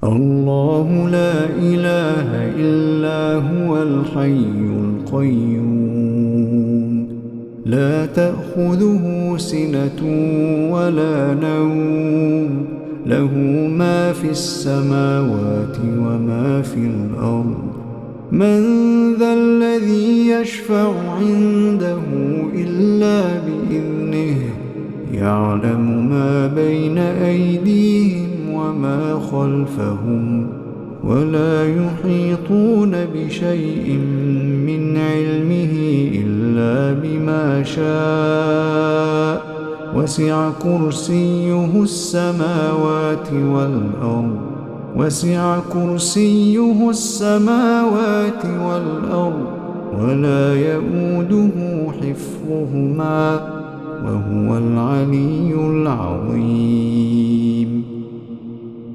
الله لا إله إلا هو الحي القيوم لا تأخذه سنة ولا نوم له ما في السماوات وما في الأرض من ذا الذي يشفع عنده إلا بإذنه يعلم ما بين أيديهم وما خلفهم ولا يحيطون بشيء من علمه إلا بما شاء وسع كرسيه السماوات والأرض ولا يئوده حفظهما وهو العلي العظيم.